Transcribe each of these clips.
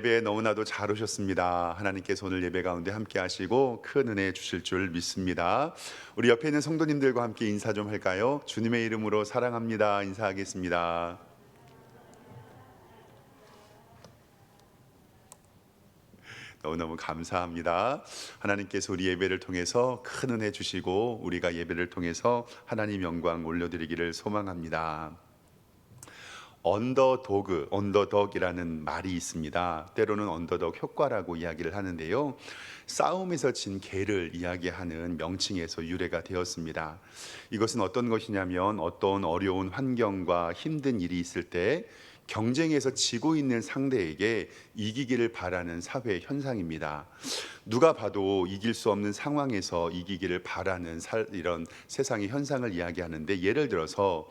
예배 너무나도 잘 오셨습니다. 하나님께서 오늘 예배 가운데 함께 하시고 큰 은혜 주실 줄 믿습니다. 우리 옆에 있는 성도님들과 함께 인사 좀 할까요? 주님의 이름으로 사랑합니다. 인사하겠습니다. 너무너무 감사합니다. 하나님께서 우리 예배를 통해서 큰 은혜 주시고 우리가 예배를 통해서 하나님 영광 올려드리기를 소망합니다. 언더덕이라는 말이 있습니다. 때로는 언더덕 효과라고 이야기를 하는데요. 싸움에서 진 개를 이야기하는 명칭에서 유래가 되었습니다. 이것은 어떤 것이냐면 어떤 어려운 환경과 힘든 일이 있을 때 경쟁에서 지고 있는 상대에게 이기기를 바라는 사회 현상입니다. 누가 봐도 이길 수 없는 상황에서 이기기를 바라는 이런 세상의 현상을 이야기하는데, 예를 들어서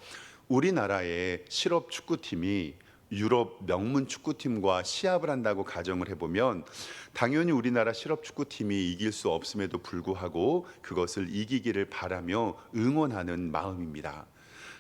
우리나라의 실업 축구팀이 유럽 명문 축구팀과 시합을 한다고 가정을 해보면 당연히 우리나라 실업 축구팀이 이길 수 없음에도 불구하고 그것을 이기기를 바라며 응원하는 마음입니다.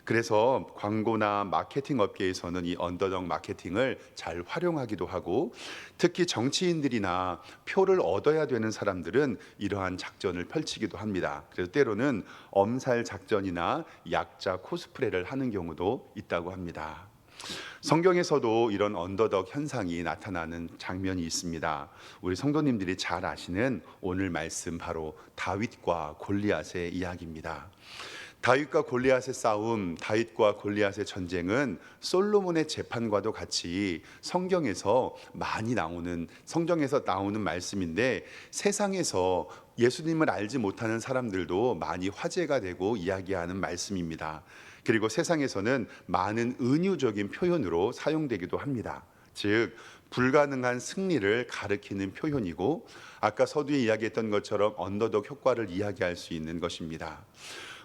그래서 광고나 마케팅 업계에서는 이 언더덕 마케팅을 잘 활용하기도 하고, 특히 정치인들이나 표를 얻어야 되는 사람들은 이러한 작전을 펼치기도 합니다. 그래서 때로는 엄살 작전이나 약자 코스프레를 하는 경우도 있다고 합니다. 성경에서도 이런 언더덕 현상이 나타나는 장면이 있습니다. 우리 성도님들이 잘 아시는 오늘 말씀, 바로 다윗과 골리앗의 이야기입니다. 다윗과 골리앗의 싸움, 다윗과 골리앗의 전쟁은 솔로몬의 재판과도 같이 성경에서 나오는 말씀인데, 세상에서 예수님을 알지 못하는 사람들도 많이 화제가 되고 이야기하는 말씀입니다. 그리고 세상에서는 많은 은유적인 표현으로 사용되기도 합니다. 즉, 불가능한 승리를 가리키는 표현이고, 아까 서두에 이야기했던 것처럼 언더독 효과를 이야기할 수 있는 것입니다.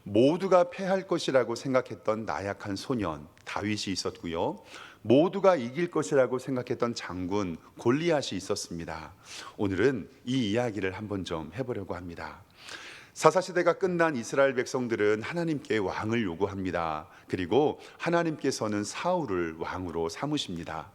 모두가 패할 것이라고 생각했던 나약한 소년 다윗이 있었고요, 모두가 이길 것이라고 생각했던 장군 골리앗이 있었습니다. 오늘은 이 이야기를 한번 좀 해보려고 합니다. 사사시대가 끝난 이스라엘 백성들은 하나님께 왕을 요구합니다. 그리고 하나님께서는 사울을 왕으로 삼으십니다.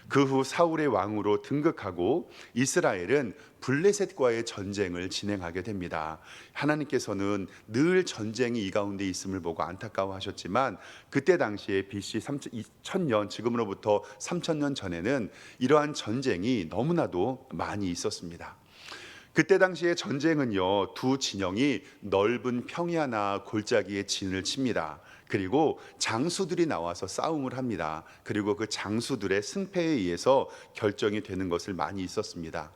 그 후 사울의 왕으로 등극하고 이스라엘은 블레셋과의 전쟁을 진행하게 됩니다. 하나님께서는 늘 전쟁이 이 가운데 있음을 보고 안타까워하셨지만, 그때 당시에 BC 2000년, 지금으로부터 3000년 전에는 이러한 전쟁이 너무나도 많이 있었습니다. 그때 당시의 전쟁은요, 두 진영이 넓은 평야나 골짜기에 진을 칩니다. 그리고 장수들이 나와서 싸움을 합니다. 그리고 그 장수들의 승패에 의해서 결정이 되는 것을 많이 있었습니다.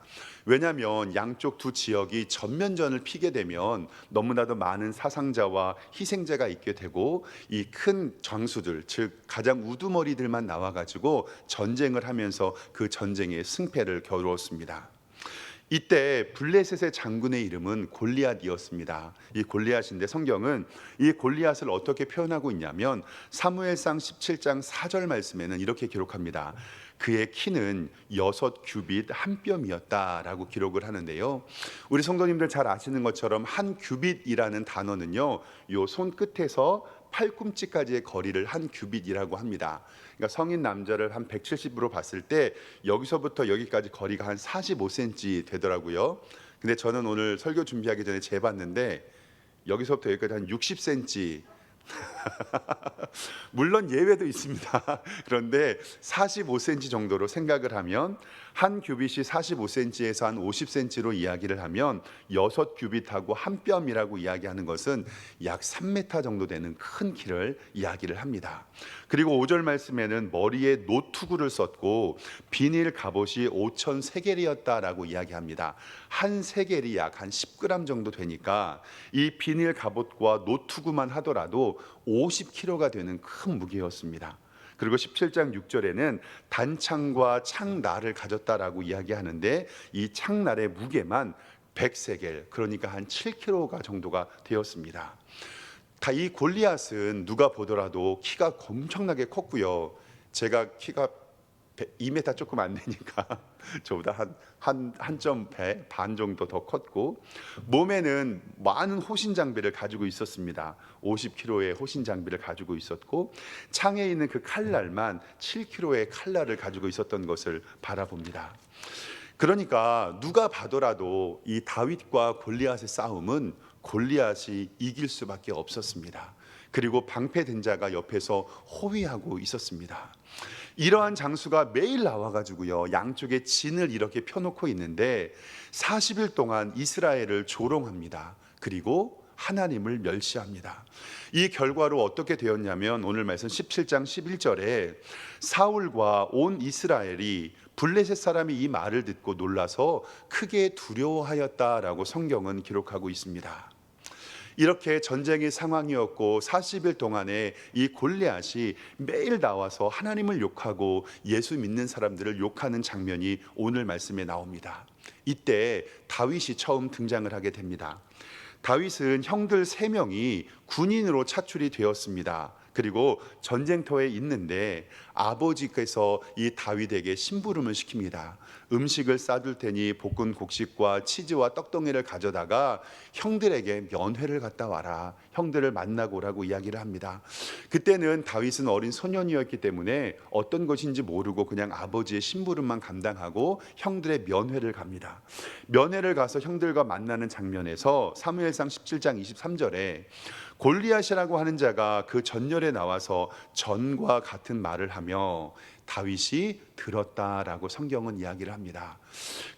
왜냐하면 양쪽 두 지역이 전면전을 피게 되면 너무나도 많은 사상자와 희생자가 있게 되고, 이 큰 장수들, 즉 가장 우두머리들만 나와가지고 전쟁을 하면서 그 전쟁의 승패를 겨루었습니다. 이때 블레셋의 장군의 이름은 골리앗이었습니다. 이 골리앗인데 성경은 이 골리앗을 어떻게 표현하고 있냐면, 사무엘상 17장 4절 말씀에는 이렇게 기록합니다. 그의 키는 6규빗 한 뼘이었다라고 기록을 하는데요, 우리 성도님들 잘 아시는 것처럼 한 규빗이라는 단어는요, 요 손끝에서 팔꿈치까지의 거리를 한 규빗이라고 합니다. 그러니까 성인 남자를 한 170으로 봤을 때 여기서부터 여기까지 거리가 한 45cm 되더라고요. 근데 저는 오늘 설교 준비하기 전에 재봤는데 여기서부터 여기까지 한 60cm. 물론 예외도 있습니다. 그런데 45cm 정도로 생각을 하면, 한 규빗이 45cm에서 한 50cm로 이야기를 하면 6규빗하고 한 뼘이라고 이야기하는 것은 약 3m 정도 되는 큰 키를 이야기를 합니다. 그리고 5절 말씀에는 머리에 노투구를 썼고 비닐 갑옷이 5천 세겔이었다라고 이야기합니다. 한 세겔이 약 한 10g 정도 되니까 이 비닐 갑옷과 노투구만 하더라도 50kg가 되는 큰 무게였습니다. 그리고 17장 6절에는 단창과 창날을 가졌다라고 이야기하는데, 이 창날의 무게만 100세겔, 그러니까 한 7kg 정도가 되었습니다. 이 골리앗은 누가 보더라도 키가 엄청나게 컸고요. 제가 키가 2m 조금 안 되니까 저보다 한 점 반 정도 더 컸고, 몸에는 많은 호신 장비를 가지고 있었습니다. 50kg의 호신 장비를 가지고 있었고, 창에 있는 그 칼날만 7kg의 칼날을 가지고 있었던 것을 바라봅니다. 그러니까 누가 봐도라도 이 다윗과 골리앗의 싸움은 골리앗이 이길 수밖에 없었습니다. 그리고 방패된 자가 옆에서 호위하고 있었습니다. 이러한 장수가 매일 나와가지고요, 양쪽에 진을 이렇게 펴놓고 있는데 40일 동안 이스라엘을 조롱합니다. 그리고 하나님을 멸시합니다. 이 결과로 어떻게 되었냐면, 오늘 말씀 17장 11절에 사울과 온 이스라엘이 블레셋 사람이 이 말을 듣고 놀라서 크게 두려워하였다라고 성경은 기록하고 있습니다. 이렇게 전쟁의 상황이었고 40일 동안에 이 골리앗이 매일 나와서 하나님을 욕하고 예수 믿는 사람들을 욕하는 장면이 오늘 말씀에 나옵니다. 이때 다윗이 처음 등장을 하게 됩니다. 다윗은 형들 3명이 군인으로 차출이 되었습니다. 그리고 전쟁터에 있는데 아버지께서 이 다윗에게 심부름을 시킵니다. 음식을 싸줄 테니 볶은 곡식과 치즈와 떡덩이를 가져다가 형들에게 면회를 갔다 와라, 형들을 만나고 오라고 이야기를 합니다. 그때는 다윗은 어린 소년이었기 때문에 어떤 것인지 모르고 그냥 아버지의 심부름만 감당하고 형들의 면회를 갑니다. 면회를 가서 형들과 만나는 장면에서 사무엘상 17장 23절에 골리앗이라고 하는 자가 그 전열에 나와서 전과 같은 말을 하며 다윗이 들었다라고 성경은 이야기를 합니다.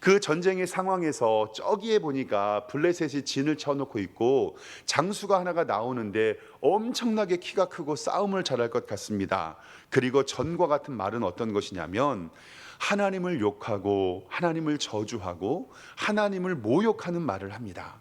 그 전쟁의 상황에서 저기에 보니까 블레셋이 진을 쳐놓고 있고 장수가 하나가 나오는데 엄청나게 키가 크고 싸움을 잘할 것 같습니다. 그리고 전과 같은 말은 어떤 것이냐면 하나님을 욕하고 하나님을 저주하고 하나님을 모욕하는 말을 합니다.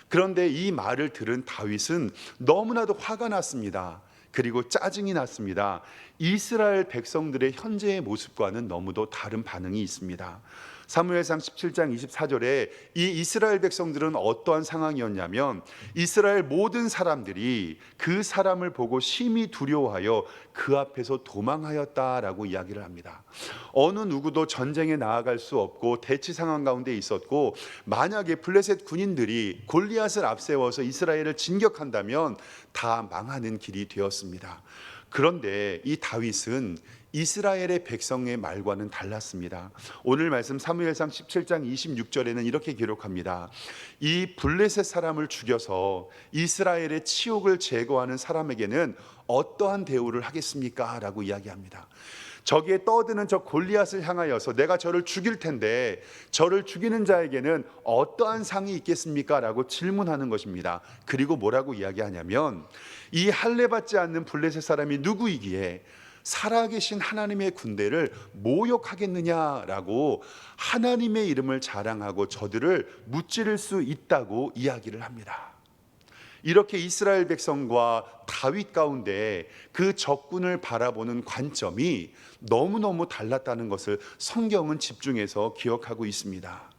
그런데 이 말을 들은 다윗은 너무나도 화가 났습니다. 그리고 짜증이 났습니다. 이스라엘 백성들의 현재의 모습과는 너무도 다른 반응이 있습니다. 사무엘상 17장 24절에 이 이스라엘 백성들은 어떠한 상황이었냐면 이스라엘 모든 사람들이 그 사람을 보고 심히 두려워하여 그 앞에서 도망하였다라고 이야기를 합니다. 어느 누구도 전쟁에 나아갈 수 없고 대치 상황 가운데 있었고, 만약에 블레셋 군인들이 골리앗을 앞세워서 이스라엘을 진격한다면 다 망하는 길이 되었습니다. 그런데 이 다윗은 이스라엘의 백성의 말과는 달랐습니다. 오늘 말씀 사무엘상 17장 26절에는 이렇게 기록합니다. 이 블레셋 사람을 죽여서 이스라엘의 치욕을 제거하는 사람에게는 어떠한 대우를 하겠습니까? 라고 이야기합니다. 저기에 떠드는 저 골리앗을 향하여서 내가 저를 죽일 텐데 저를 죽이는 자에게는 어떠한 상이 있겠습니까? 라고 질문하는 것입니다. 그리고 뭐라고 이야기하냐면 이 할례받지 않는 블레셋 사람이 누구이기에 살아계신 하나님의 군대를 모욕하겠느냐라고 하나님의 이름을 자랑하고 저들을 무찌를 수 있다고 이야기를 합니다. 이렇게 이스라엘 백성과 다윗 가운데 그 적군을 바라보는 관점이 너무너무 달랐다는 것을 성경은 집중해서 기억하고 있습니다.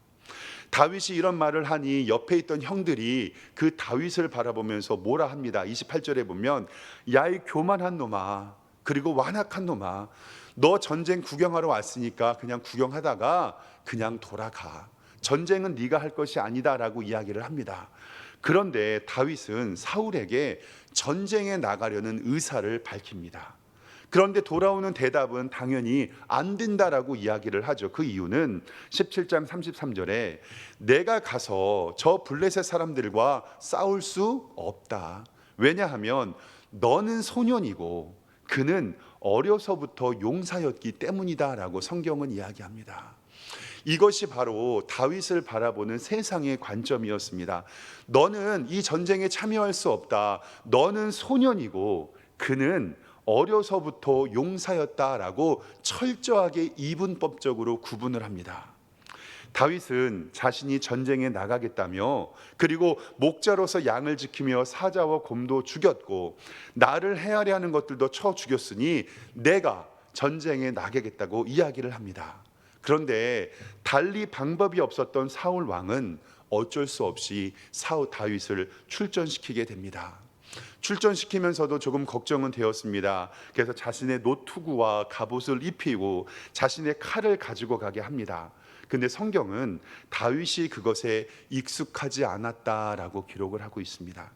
다윗이 이런 말을 하니 옆에 있던 형들이 그 다윗을 바라보면서 뭐라 합니다. 28절에 보면 야 이 교만한 놈아, 그리고 완악한 놈아, 너 전쟁 구경하러 왔으니까 그냥 구경하다가 그냥 돌아가. 전쟁은 네가 할 것이 아니다라고 이야기를 합니다. 그런데 다윗은 사울에게 전쟁에 나가려는 의사를 밝힙니다. 그런데 돌아오는 대답은 당연히 안 된다라고 이야기를 하죠. 그 이유는 17장 33절에 내가 가서 저 블레셋 사람들과 싸울 수 없다. 왜냐하면 너는 소년이고 그는 어려서부터 용사였기 때문이다라고 성경은 이야기합니다. 이것이 바로 다윗을 바라보는 세상의 관점이었습니다. 너는 이 전쟁에 참여할 수 없다. 너는 소년이고 그는 어려서부터 용사였다라고 철저하게 이분법적으로 구분을 합니다. 다윗은 자신이 전쟁에 나가겠다며, 그리고 목자로서 양을 지키며 사자와 곰도 죽였고 나를 해하려 하는 것들도 쳐 죽였으니 내가 전쟁에 나가겠다고 이야기를 합니다. 그런데 달리 방법이 없었던 사울 왕은 어쩔 수 없이 다윗을 출전시키게 됩니다. 출전시키면서도 조금 걱정은 되었습니다. 그래서 자신의 노투구와 갑옷을 입히고 자신의 칼을 가지고 가게 합니다. 근데 성경은 다윗이 그것에 익숙하지 않았다라고 기록을 하고 있습니다.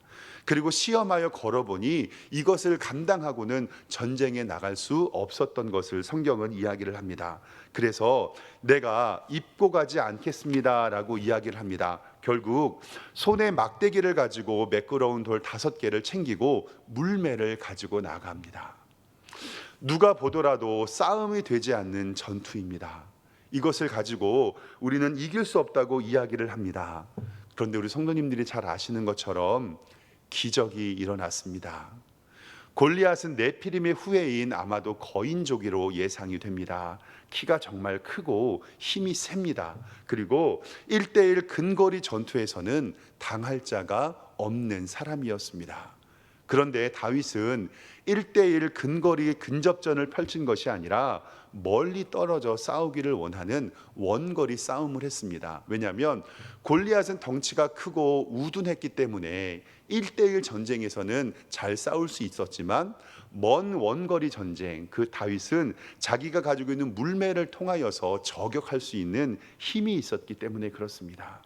그리고 시험하여 걸어보니 이것을 감당하고는 전쟁에 나갈 수 없었던 것을 성경은 이야기를 합니다. 그래서 내가 입고 가지 않겠습니다라고 이야기를 합니다. 결국 손에 막대기를 가지고 매끄러운 돌 5개를 챙기고 물매를 가지고 나갑니다. 누가 보더라도 싸움이 되지 않는 전투입니다. 이것을 가지고 우리는 이길 수 없다고 이야기를 합니다. 그런데 우리 성도님들이 잘 아시는 것처럼 기적이 일어났습니다. 골리앗은 네피림의 후예인 아마도 거인족이로 예상이 됩니다. 키가 정말 크고 힘이 셉니다. 그리고 1대1 근거리 전투에서는 당할 자가 없는 사람이었습니다. 그런데 다윗은 1대1 근거리 근접전을 펼친 것이 아니라 멀리 떨어져 싸우기를 원하는 원거리 싸움을 했습니다. 왜냐하면 골리앗은 덩치가 크고 우둔했기 때문에 1대1 전쟁에서는 잘 싸울 수 있었지만 먼 원거리 전쟁, 그 다윗은 자기가 가지고 있는 물매를 통하여서 저격할 수 있는 힘이 있었기 때문에 그렇습니다.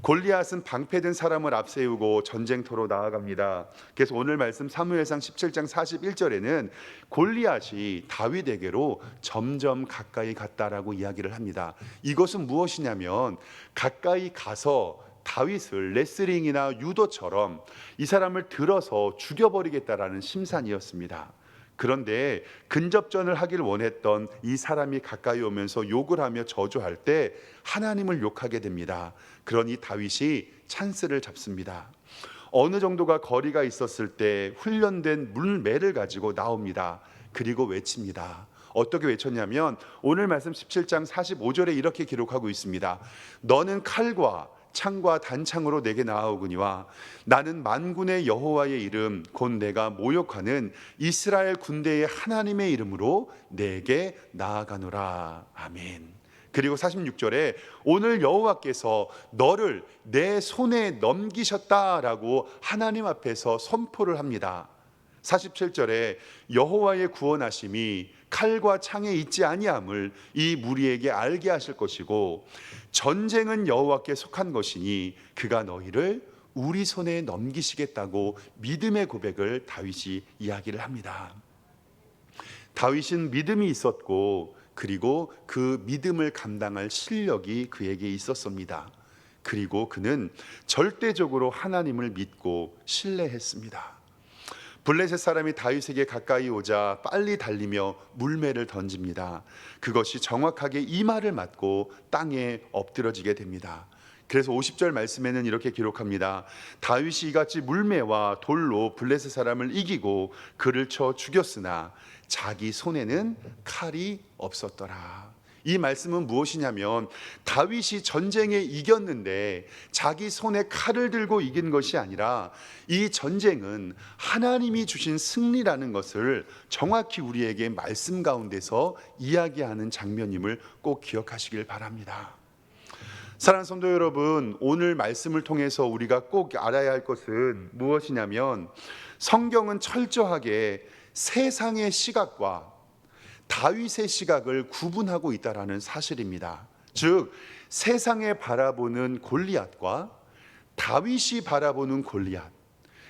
골리앗은 방패든 사람을 앞세우고 전쟁터로 나아갑니다. 그래서 오늘 말씀 사무엘상 17장 41절에는 골리앗이 다윗에게로 점점 가까이 갔다라고 이야기를 합니다. 이것은 무엇이냐면 가까이 가서 다윗을 레슬링이나 유도처럼 이 사람을 들어서 죽여버리겠다라는 심산이었습니다. 그런데 근접전을 하길 원했던 이 사람이 가까이 오면서 욕을 하며 저주할 때 하나님을 욕하게 됩니다. 그러니 다윗이 찬스를 잡습니다. 어느 정도가 거리가 있었을 때 훈련된 물매를 가지고 나옵니다. 그리고 외칩니다. 어떻게 외쳤냐면 오늘 말씀 17장 45절에 이렇게 기록하고 있습니다. 너는 칼과 창과 단창으로 내게 나아오거니와 나는 만군의 여호와의 이름 곧 내가 모욕하는 이스라엘 군대의 하나님의 이름으로 내게 나아가노라. 아멘. 그리고 46절에 오늘 여호와께서 너를 내 손에 넘기셨다라고 하나님 앞에서 선포를 합니다. 47절에 여호와의 구원하심이 칼과 창에 있지 아니함을 이 무리에게 알게 하실 것이고 전쟁은 여호와께 속한 것이니 그가 너희를 우리 손에 넘기시겠다고 믿음의 고백을 다윗이 이야기를 합니다. 다윗은 믿음이 있었고 그리고 그 믿음을 감당할 실력이 그에게 있었습니다. 그리고 그는 절대적으로 하나님을 믿고 신뢰했습니다. 블레셋 사람이 다윗에게 가까이 오자 빨리 달리며 물매를 던집니다. 그것이 정확하게 이마를 맞고 땅에 엎드러지게 됩니다. 그래서 50절 말씀에는 이렇게 기록합니다. 다윗이 이같이 물매와 돌로 블레셋 사람을 이기고 그를 쳐 죽였으나 자기 손에는 칼이 없었더라. 이 말씀은 무엇이냐면 다윗이 전쟁에 이겼는데 자기 손에 칼을 들고 이긴 것이 아니라 이 전쟁은 하나님이 주신 승리라는 것을 정확히 우리에게 말씀 가운데서 이야기하는 장면임을 꼭 기억하시길 바랍니다. 사랑하는 성도 여러분, 오늘 말씀을 통해서 우리가 꼭 알아야 할 것은 무엇이냐면 성경은 철저하게 세상의 시각과 다윗의 시각을 구분하고 있다라는 사실입니다. 즉 세상에 바라보는 골리앗과 다윗이 바라보는 골리앗,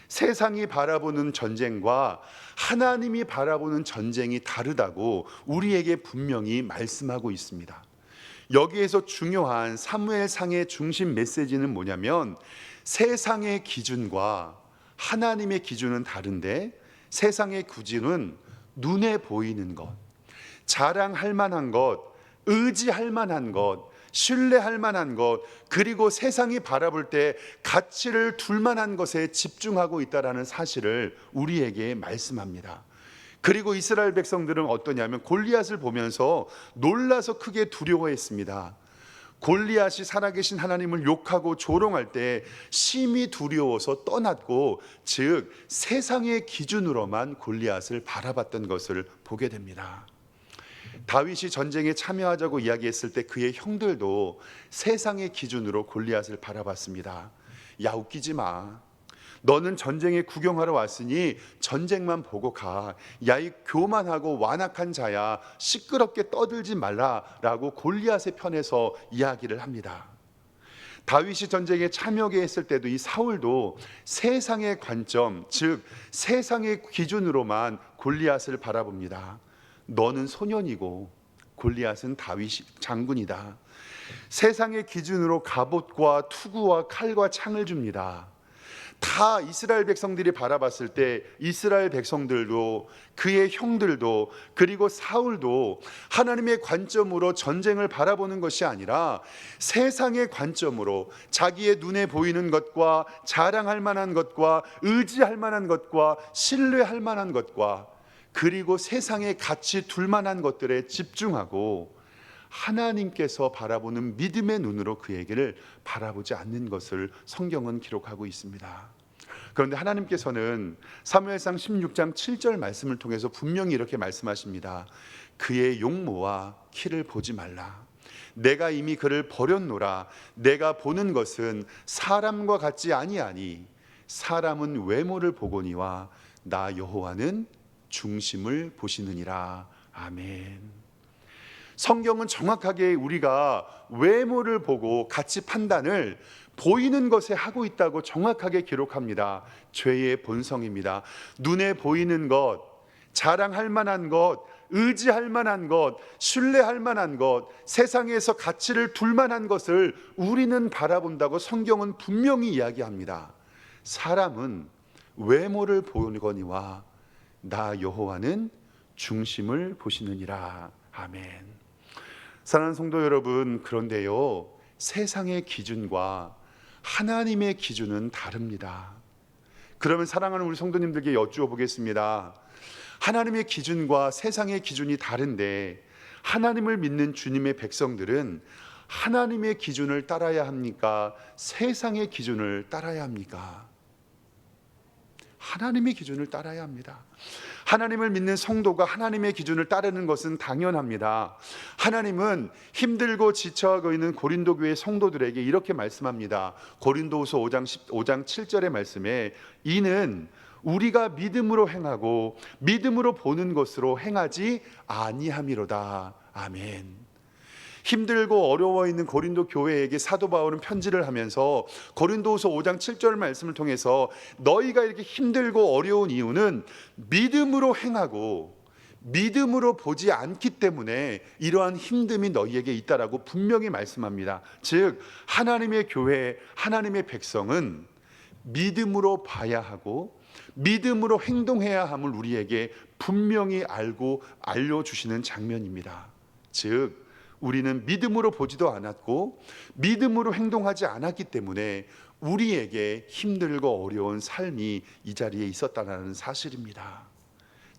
세상이 바라보는 전쟁과 하나님이 바라보는 전쟁이 다르다고 우리에게 분명히 말씀하고 있습니다. 여기에서 중요한 사무엘상의 중심 메시지는 뭐냐면 세상의 기준과 하나님의 기준은 다른데 세상의 기준은 눈에 보이는 것, 자랑할 만한 것, 의지할 만한 것, 신뢰할 만한 것, 그리고 세상이 바라볼 때 가치를 둘 만한 것에 집중하고 있다는 사실을 우리에게 말씀합니다. 그리고 이스라엘 백성들은 어떠냐면 골리앗을 보면서 놀라서 크게 두려워했습니다. 골리앗이 살아계신 하나님을 욕하고 조롱할 때 심히 두려워서 떠났고, 즉 세상의 기준으로만 골리앗을 바라봤던 것을 보게 됩니다. 다윗이 전쟁에 참여하자고 이야기했을 때 그의 형들도 세상의 기준으로 골리앗을 바라봤습니다. 야, 웃기지 마. 너는 전쟁에 구경하러 왔으니 전쟁만 보고 가. 야, 이 교만하고 완악한 자야, 시끄럽게 떠들지 말라라고 골리앗의 편에서 이야기를 합니다. 다윗이 전쟁에 참여하게 했을 때도 이 사울도 세상의 관점, 즉 세상의 기준으로만 골리앗을 바라봅니다. 너는 소년이고 골리앗은 다윗 장군이다. 세상의 기준으로 갑옷과 투구와 칼과 창을 줍니다. 다 이스라엘 백성들이 바라봤을 때 이스라엘 백성들도 그의 형들도 그리고 사울도 하나님의 관점으로 전쟁을 바라보는 것이 아니라 세상의 관점으로 자기의 눈에 보이는 것과 자랑할 만한 것과 의지할 만한 것과 신뢰할 만한 것과 그리고 세상에 가치 둘 만한 것들에 집중하고 하나님께서 바라보는 믿음의 눈으로 그에게를 바라보지 않는 것을 성경은 기록하고 있습니다. 그런데 하나님께서는 사무엘상 16장 7절 말씀을 통해서 분명히 이렇게 말씀하십니다. 그의 용모와 키를 보지 말라. 내가 이미 그를 버렸노라. 내가 보는 것은 사람과 같지 아니하니 사람은 외모를 보거니와 나 여호와는 중심을 보시느니라. 아멘. 성경은 정확하게 우리가 외모를 보고 가치 판단을 보이는 것에 하고 있다고 정확하게 기록합니다. 죄의 본성입니다. 눈에 보이는 것, 자랑할 만한 것, 의지할 만한 것, 신뢰할 만한 것, 세상에서 가치를 둘 만한 것을 우리는 바라본다고 성경은 분명히 이야기합니다. 사람은 외모를 보거니와 나 여호와는 중심을 보시느니라. 아멘. 사랑하는 성도 여러분, 그런데요, 세상의 기준과 하나님의 기준은 다릅니다. 그러면 사랑하는 우리 성도님들께 여쭈어 보겠습니다. 하나님의 기준과 세상의 기준이 다른데 하나님을 믿는 주님의 백성들은 하나님의 기준을 따라야 합니까? 세상의 기준을 따라야 합니까? 하나님의 기준을 따라야 합니다. 하나님을 믿는 성도가 하나님의 기준을 따르는 것은 당연합니다. 하나님은 힘들고 지쳐하고 있는 고린도 교회 성도들에게 이렇게 말씀합니다. 고린도후서 5장 7절의 말씀에 이는 우리가 믿음으로 행하고 믿음으로 보는 것으로 행하지 아니함이로다. 아멘. 힘들고 어려워 있는 고린도 교회에게 사도 바울은 편지를 하면서 고린도후서 5장 7절 말씀을 통해서 너희가 이렇게 힘들고 어려운 이유는 믿음으로 행하고 믿음으로 보지 않기 때문에 이러한 힘듦이 너희에게 있다라고 분명히 말씀합니다. 즉 하나님의 교회, 하나님의 백성은 믿음으로 봐야 하고 믿음으로 행동해야 함을 우리에게 분명히 알고 알려주시는 장면입니다. 즉 우리는 믿음으로 보지도 않았고 믿음으로 행동하지 않았기 때문에 우리에게 힘들고 어려운 삶이 이 자리에 있었다는 사실입니다.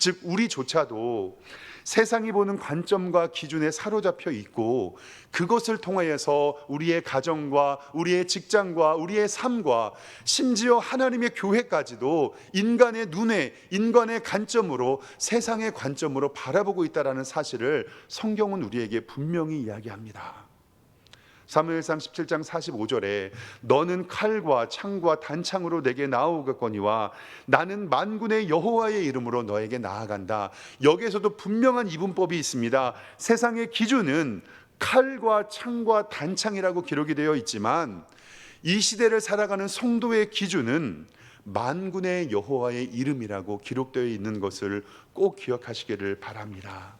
즉 우리조차도 세상이 보는 관점과 기준에 사로잡혀 있고 그것을 통하여서 우리의 가정과 우리의 직장과 우리의 삶과 심지어 하나님의 교회까지도 인간의 눈에 인간의 관점으로 세상의 관점으로 바라보고 있다는 사실을 성경은 우리에게 분명히 이야기합니다. 사무엘상 17장 45절에 너는 칼과 창과 단창으로 내게 나아오겠거니와 나는 만군의 여호와의 이름으로 너에게 나아간다. 여기에서도 분명한 이분법이 있습니다. 세상의 기준은 칼과 창과 단창이라고 기록이 되어 있지만 이 시대를 살아가는 성도의 기준은 만군의 여호와의 이름이라고 기록되어 있는 것을 꼭 기억하시기를 바랍니다.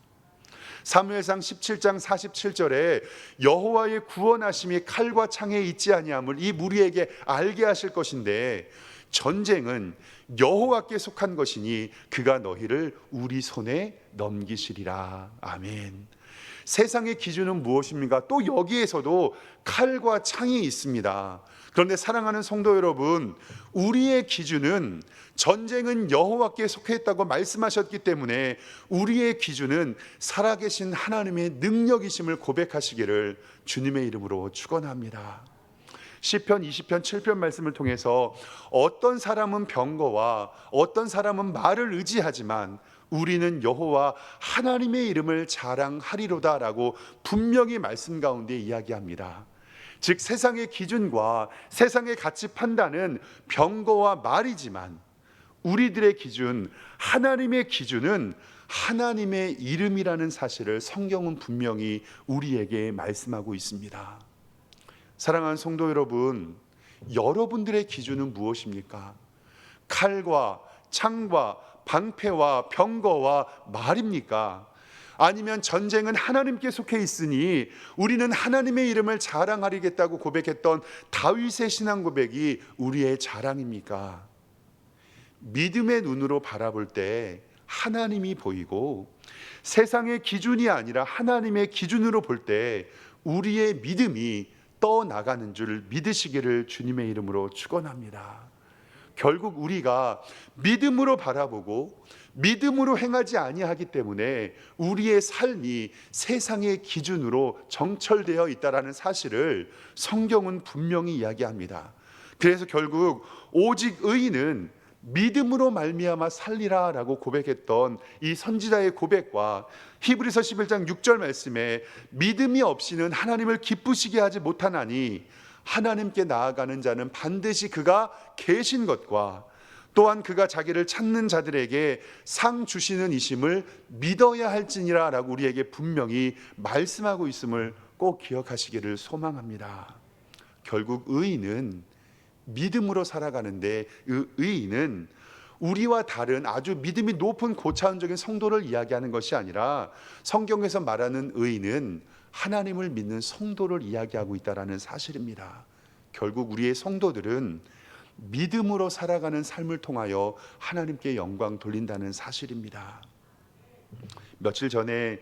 사무엘상 17장 47절에 여호와의 구원하심이 칼과 창에 있지 아니함을 이 무리에게 알게 하실 것인데 전쟁은 여호와께 속한 것이니 그가 너희를 우리 손에 넘기시리라. 아멘. 세상의 기준은 무엇입니까? 또 여기에서도 칼과 창이 있습니다. 그런데 사랑하는 성도 여러분, 우리의 기준은 전쟁은 여호와께 속했다고 말씀하셨기 때문에 우리의 기준은 살아계신 하나님의 능력이심을 고백하시기를 주님의 이름으로 축원합니다. 시편 20편 7편 말씀을 통해서 어떤 사람은 병거와 어떤 사람은 말을 의지하지만 우리는 여호와 하나님의 이름을 자랑하리로다라고 분명히 말씀 가운데 이야기합니다. 즉 세상의 기준과 세상의 가치 판단은 병거와 말이지만 우리들의 기준, 하나님의 기준은 하나님의 이름이라는 사실을 성경은 분명히 우리에게 말씀하고 있습니다. 사랑하는 성도 여러분, 여러분들의 기준은 무엇입니까? 칼과 창과 방패와 병거와 말입니까? 아니면 전쟁은 하나님께 속해 있으니 우리는 하나님의 이름을 자랑하리겠다고 고백했던 다윗의 신앙 고백이 우리의 자랑입니까? 믿음의 눈으로 바라볼 때 하나님이 보이고 세상의 기준이 아니라 하나님의 기준으로 볼 때 우리의 믿음이 떠나가는 줄 믿으시기를 주님의 이름으로 축원합니다. 결국 우리가 믿음으로 바라보고 믿음으로 행하지 아니하기 때문에 우리의 삶이 세상의 기준으로 정철되어 있다라는 사실을 성경은 분명히 이야기합니다. 그래서 결국 오직 의인은 믿음으로 말미암아 살리라라고 고백했던 이 선지자의 고백과 히브리서 11장 6절 말씀에 믿음이 없이는 하나님을 기쁘시게 하지 못하나니 하나님께 나아가는 자는 반드시 그가 계신 것과 또한 그가 자기를 찾는 자들에게 상 주시는 이심을 믿어야 할지니라 라고 우리에게 분명히 말씀하고 있음을 꼭 기억하시기를 소망합니다. 결국 의인은 믿음으로 살아가는데 그 의인은 우리와 다른 아주 믿음이 높은 고차원적인 성도를 이야기하는 것이 아니라 성경에서 말하는 의인은 하나님을 믿는 성도를 이야기하고 있다는 사실입니다. 결국 우리의 성도들은 믿음으로 살아가는 삶을 통하여 하나님께 영광 돌린다는 사실입니다. 며칠 전에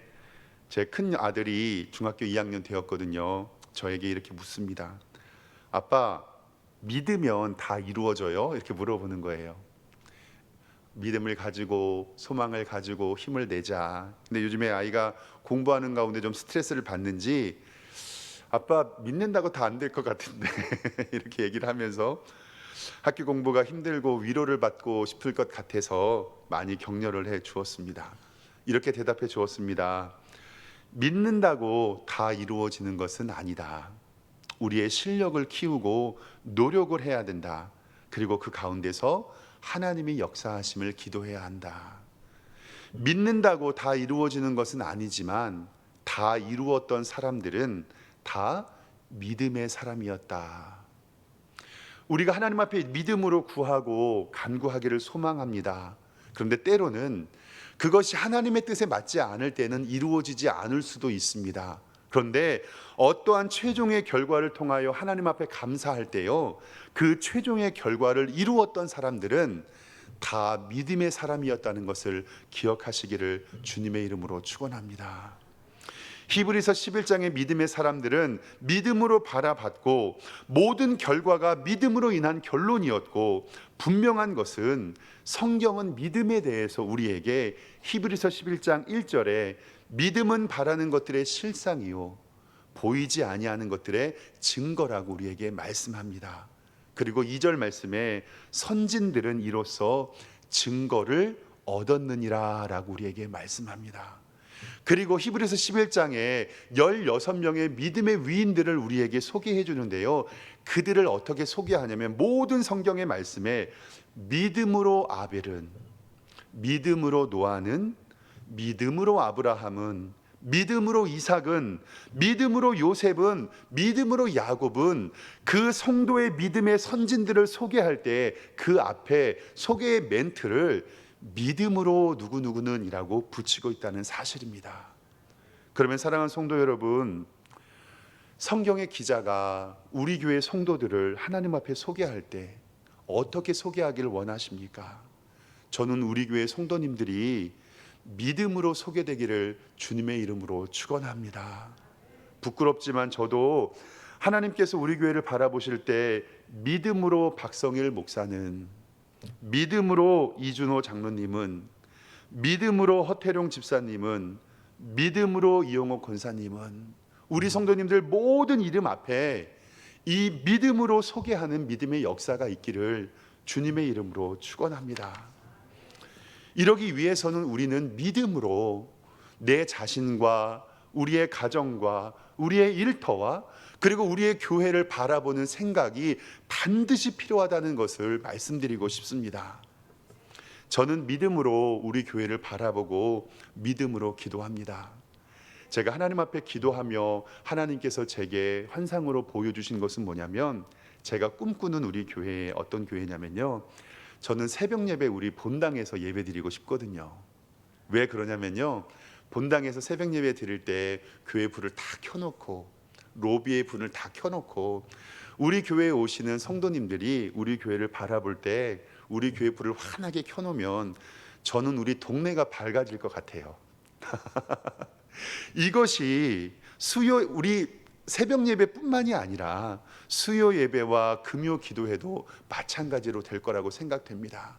제 큰 아들이 중학교 2학년 되었거든요. 저에게 이렇게 묻습니다. 아빠, 믿으면 다 이루어져요? 이렇게 물어보는 거예요. 믿음을 가지고 소망을 가지고 힘을 내자. 근데 요즘에 아이가 공부하는 가운데 좀 스트레스를 받는지 아빠 믿는다고 다 안 될 것 같은데 이렇게 얘기를 하면서 학교 공부가 힘들고 위로를 받고 싶을 것 같아서 많이 격려를 해 주었습니다. 이렇게 대답해 주었습니다. 믿는다고 다 이루어지는 것은 아니다. 우리의 실력을 키우고 노력을 해야 된다. 그리고 그 가운데서 하나님이 역사하심을 기도해야 한다. 믿는다고 다 이루어지는 것은 아니지만 다 이루었던 사람들은 다 믿음의 사람이었다. 우리가 하나님 앞에 믿음으로 구하고 간구하기를 소망합니다. 그런데 때로는 그것이 하나님의 뜻에 맞지 않을 때는 이루어지지 않을 수도 있습니다. 그런데 어떠한 최종의 결과를 통하여 하나님 앞에 감사할 때요, 그 최종의 결과를 이루었던 사람들은 다 믿음의 사람이었다는 것을 기억하시기를 주님의 이름으로 축원합니다. 히브리서 11장의 믿음의 사람들은 믿음으로 바라봤고 모든 결과가 믿음으로 인한 결론이었고, 분명한 것은 성경은 믿음에 대해서 우리에게 히브리서 11장 1절에 믿음은 바라는 것들의 실상이요 보이지 아니하는 것들의 증거라고 우리에게 말씀합니다. 그리고 2절 말씀에 선진들은 이로써 증거를 얻었느니라 라고 우리에게 말씀합니다. 그리고 히브리서 11장에 16명의 믿음의 위인들을 우리에게 소개해 주는데요, 그들을 어떻게 소개하냐면 모든 성경의 말씀에 믿음으로 아벨은, 믿음으로 노아는, 믿음으로 아브라함은, 믿음으로 이삭은, 믿음으로 요셉은, 믿음으로 야곱은, 그 성도의 믿음의 선진들을 소개할 때 그 앞에 소개의 멘트를 믿음으로 누구누구는 이라고 붙이고 있다는 사실입니다. 그러면 사랑하는 성도 여러분, 성경의 기자가 우리 교회 성도들을 하나님 앞에 소개할 때 어떻게 소개하기를 원하십니까? 저는 우리 교회 성도님들이 믿음으로 소개되기를 주님의 이름으로 축원합니다. 부끄럽지만 저도 하나님께서 우리 교회를 바라보실 때 믿음으로 박성일 목사는, 믿음으로 이준호 장로님은, 믿음으로 허태룡 집사님은, 믿음으로 이용호 권사님은, 우리 성도님들 모든 이름 앞에 이 믿음으로 소개하는 믿음의 역사가 있기를 주님의 이름으로 축원합니다. 이러기 위해서는 우리는 믿음으로 내 자신과 우리의 가정과 우리의 일터와 그리고 우리의 교회를 바라보는 생각이 반드시 필요하다는 것을 말씀드리고 싶습니다. 저는 믿음으로 우리 교회를 바라보고 믿음으로 기도합니다. 제가 하나님 앞에 기도하며 하나님께서 제게 환상으로 보여주신 것은 뭐냐면, 제가 꿈꾸는 우리 교회에 어떤 교회냐면요, 저는 새벽 예배 우리 본당에서 예배 드리고 싶거든요. 왜 그러냐면요, 본당에서 새벽 예배 드릴 때 교회 불을 다 켜놓고, 로비의 불을 다 켜놓고, 우리 교회에 오시는 성도님들이 우리 교회를 바라볼 때 우리 교회 불을 환하게 켜놓으면 저는 우리 동네가 밝아질 것 같아요. 이것이 우리 새벽 예배뿐만이 아니라 수요 예배와 금요 기도회도 마찬가지로 될 거라고 생각됩니다.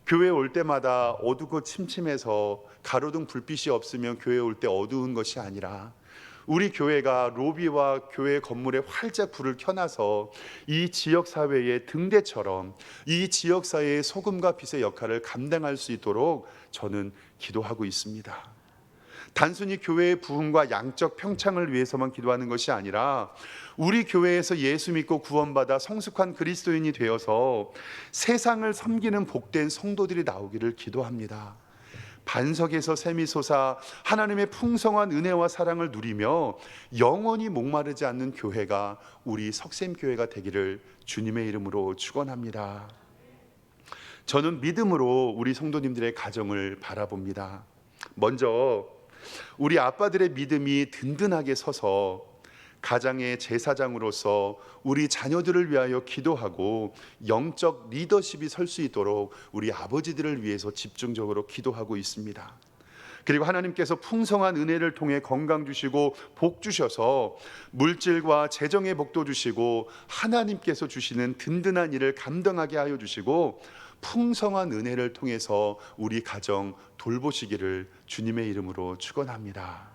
교회 올 때마다 어둡고 침침해서 가로등 불빛이 없으면 교회 올 때 어두운 것이 아니라, 우리 교회가 로비와 교회 건물에 활짝 불을 켜놔서 이 지역사회의 등대처럼 이 지역사회의 소금과 빛의 역할을 감당할 수 있도록 저는 기도하고 있습니다. 단순히 교회의 부흥과 양적 평창을 위해서만 기도하는 것이 아니라, 우리 교회에서 예수 믿고 구원받아 성숙한 그리스도인이 되어서 세상을 섬기는 복된 성도들이 나오기를 기도합니다. 반석에서 샘이 솟아 하나님의 풍성한 은혜와 사랑을 누리며 영원히 목마르지 않는 교회가 우리 석샘교회가 되기를 주님의 이름으로 축원합니다. 저는 믿음으로 우리 성도님들의 가정을 바라봅니다. 먼저 우리 아빠들의 믿음이 든든하게 서서 가장의 제사장으로서 우리 자녀들을 위하여 기도하고 영적 리더십이 설 수 있도록 우리 아버지들을 위해서 집중적으로 기도하고 있습니다. 그리고 하나님께서 풍성한 은혜를 통해 건강 주시고 복 주셔서 물질과 재정의 복도 주시고 하나님께서 주시는 든든한 일을 감당하게 하여 주시고 풍성한 은혜를 통해서 우리 가정 돌보시기를 주님의 이름으로 축원합니다.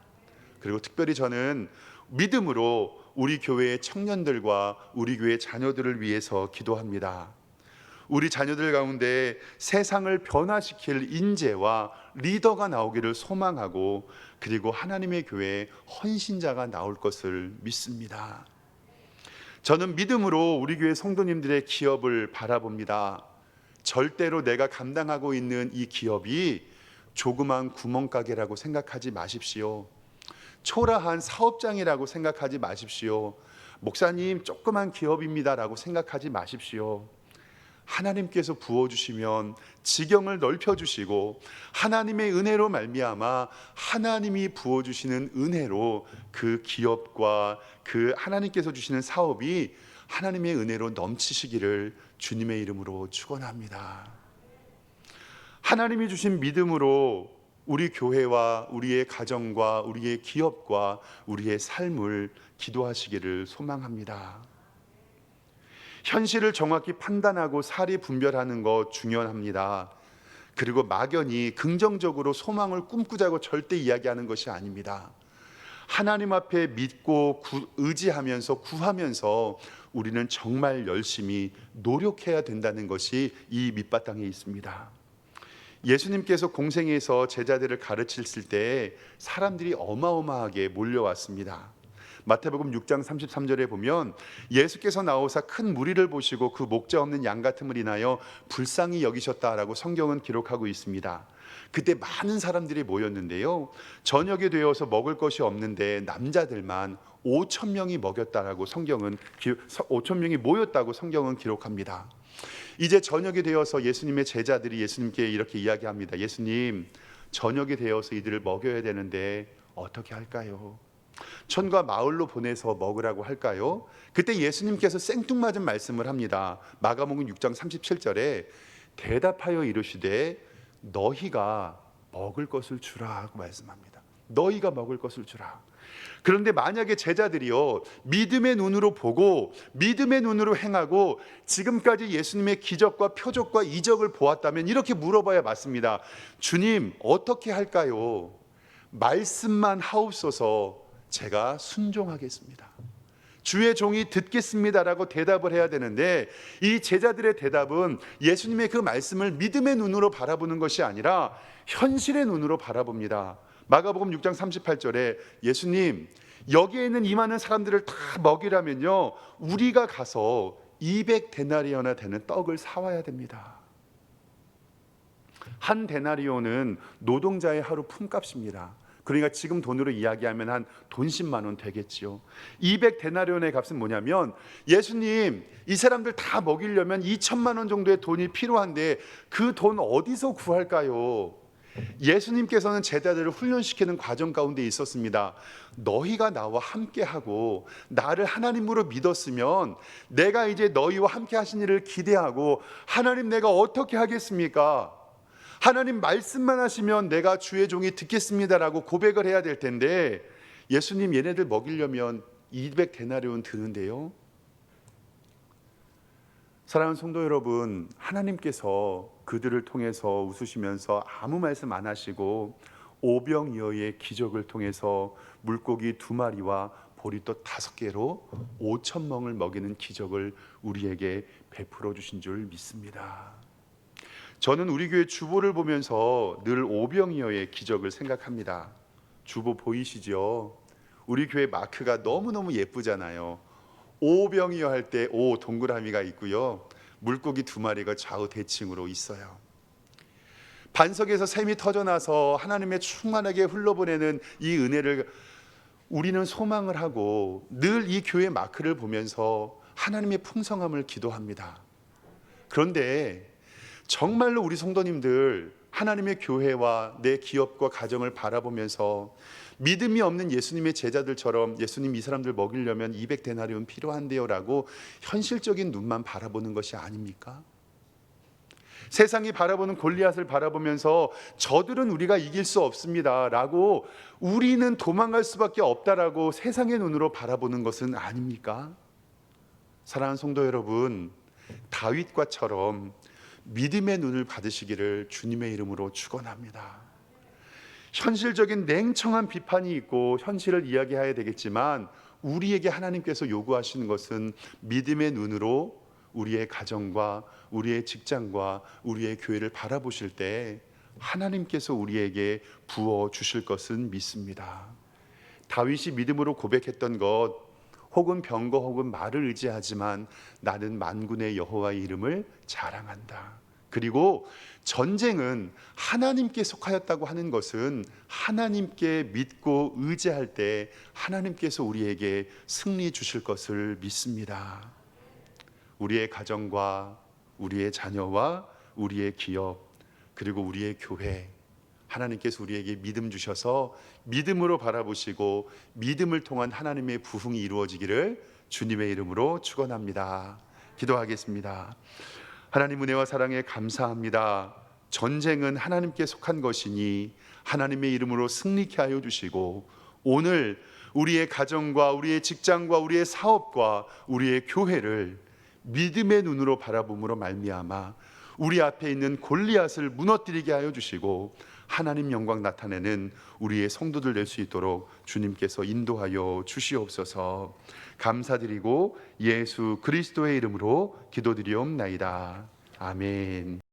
그리고 특별히 저는 믿음으로 우리 교회의 청년들과 우리 교회 자녀들을 위해서 기도합니다. 우리 자녀들 가운데 세상을 변화시킬 인재와 리더가 나오기를 소망하고, 그리고 하나님의 교회에 헌신자가 나올 것을 믿습니다. 저는 믿음으로 우리 교회 성도님들의 기업을 바라봅니다. 절대로 내가 감당하고 있는 이 기업이 조그만 구멍가게라고 생각하지 마십시오. 초라한 사업장이라고 생각하지 마십시오. 목사님 조그만 기업입니다라고 생각하지 마십시오. 하나님께서 부어주시면 지경을 넓혀주시고, 하나님의 은혜로 말미암아 하나님이 부어주시는 은혜로 그 기업과 그 하나님께서 주시는 사업이 하나님의 은혜로 넘치시기를 주님의 이름으로 축원합니다. 하나님이 주신 믿음으로 우리 교회와 우리의 가정과 우리의 기업과 우리의 삶을 기도하시기를 소망합니다. 현실을 정확히 판단하고 사리 분별하는 것 중요합니다. 그리고 막연히 긍정적으로 소망을 꿈꾸자고 절대 이야기하는 것이 아닙니다. 하나님 앞에 믿고 의지하면서 구하면서 우리는 정말 열심히 노력해야 된다는 것이 이 밑바탕에 있습니다. 예수님께서 공생에서 제자들을 가르치실 때 사람들이 어마어마하게 몰려왔습니다. 마태복음 6장 33절에 보면 예수께서 나오사 큰 무리를 보시고 그 목자 없는 양 같음을 인하여 불쌍히 여기셨다라고 성경은 기록하고 있습니다. 그때 많은 사람들이 모였는데요, 저녁이 되어서 먹을 것이 없는데 남자들만 5천 명이 먹였다라고 5천 명이 모였다고 성경은 기록합니다. 이제 저녁이 되어서 예수님의 제자들이 예수님께 이렇게 이야기합니다. 예수님, 저녁이 되어서 이들을 먹여야 되는데 어떻게 할까요? 촌과 마을로 보내서 먹으라고 할까요? 그때 예수님께서 생뚱맞은 말씀을 합니다. 마가복음 6장 37절에 대답하여 이르시되 너희가 먹을 것을 주라 하고 말씀합니다. 너희가 먹을 것을 주라. 그런데 만약에 제자들이요, 믿음의 눈으로 보고 믿음의 눈으로 행하고 지금까지 예수님의 기적과 표적과 이적을 보았다면 이렇게 물어봐야 맞습니다. 주님, 어떻게 할까요? 말씀만 하옵소서, 제가 순종하겠습니다. 주의 종이 듣겠습니다라고 대답을 해야 되는데, 이 제자들의 대답은 예수님의 그 말씀을 믿음의 눈으로 바라보는 것이 아니라 현실의 눈으로 바라봅니다. 마가복음 6장 38절에 예수님, 여기에 있는 이 많은 사람들을 다 먹이라면요, 우리가 가서 200데나리오나 되는 떡을 사와야 됩니다. 한 데나리오는 노동자의 하루 품값입니다. 그러니까 지금 돈으로 이야기하면 한 돈 10만 원 되겠죠. 200데나리온의 값은 뭐냐면, 예수님, 이 사람들 다 먹이려면 2천만 원 정도의 돈이 필요한데 그 돈 어디서 구할까요? 예수님께서는 제자들을 훈련시키는 과정 가운데 있었습니다. 너희가 나와 함께하고 나를 하나님으로 믿었으면 내가 이제 너희와 함께 하신 일을 기대하고, 하나님 내가 어떻게 하겠습니까? 하나님 말씀만 하시면 내가 주의 종이 듣겠습니다라고 고백을 해야 될 텐데, 예수님 얘네들 먹이려면 200데나리온 드는데요. 사랑하는 성도 여러분, 하나님께서 그들을 통해서 웃으시면서 아무 말씀 안 하시고 오병이어의 기적을 통해서 물고기 2마리와 보리떡 5개로 5,000명을 먹이는 기적을 우리에게 베풀어 주신 줄 믿습니다. 저는 우리 교회 주보를 보면서 늘 오병이어의 기적을 생각합니다. 주보 보이시죠? 우리 교회 마크가 너무너무 예쁘잖아요. 오병이어 할 때 오 동그라미가 있고요, 물고기 2마리가 좌우 대칭으로 있어요. 반석에서 샘이 터져나서 하나님의 충만하게 흘러보내는 이 은혜를 우리는 소망을 하고 늘 이 교회 마크를 보면서 하나님의 풍성함을 기도합니다. 그런데 정말로 우리 성도님들, 하나님의 교회와 내 기업과 가정을 바라보면서 믿음이 없는 예수님의 제자들처럼, 예수님 이 사람들 먹이려면 200데나리온 필요한데요 라고 현실적인 눈만 바라보는 것이 아닙니까? 세상이 바라보는 골리앗을 바라보면서 저들은 우리가 이길 수 없습니다 라고, 우리는 도망갈 수밖에 없다라고 세상의 눈으로 바라보는 것은 아닙니까? 사랑하는 성도 여러분, 다윗과처럼 믿음의 눈을 받으시기를 주님의 이름으로 축원합니다. 현실적인 냉정한 비판이 있고 현실을 이야기해야 되겠지만, 우리에게 하나님께서 요구하시는 것은 믿음의 눈으로 우리의 가정과 우리의 직장과 우리의 교회를 바라보실 때 하나님께서 우리에게 부어 주실 것은 믿습니다. 다윗이 믿음으로 고백했던 것, 혹은 병거 혹은 말을 의지하지만 나는 만군의 여호와의 이름을 자랑한다. 그리고 전쟁은 하나님께 속하였다고 하는 것은 하나님께 믿고 의지할 때 하나님께서 우리에게 승리 주실 것을 믿습니다. 우리의 가정과 우리의 자녀와 우리의 기업, 그리고 우리의 교회, 하나님께서 우리에게 믿음 주셔서 믿음으로 바라보시고 믿음을 통한 하나님의 부흥이 이루어지기를 주님의 이름으로 축원합니다. 기도하겠습니다. 하나님 은혜와 사랑에 감사합니다. 전쟁은 하나님께 속한 것이니 하나님의 이름으로 승리케 하여 주시고, 오늘 우리의 가정과 우리의 직장과 우리의 사업과 우리의 교회를 믿음의 눈으로 바라봄으로 말미암아 우리 앞에 있는 골리앗을 무너뜨리게 하여 주시고, 하나님 영광 나타내는 우리의 성도들 될 수 있도록 주님께서 인도하여 주시옵소서. 감사드리고 예수 그리스도의 이름으로 기도드리옵나이다. 아멘.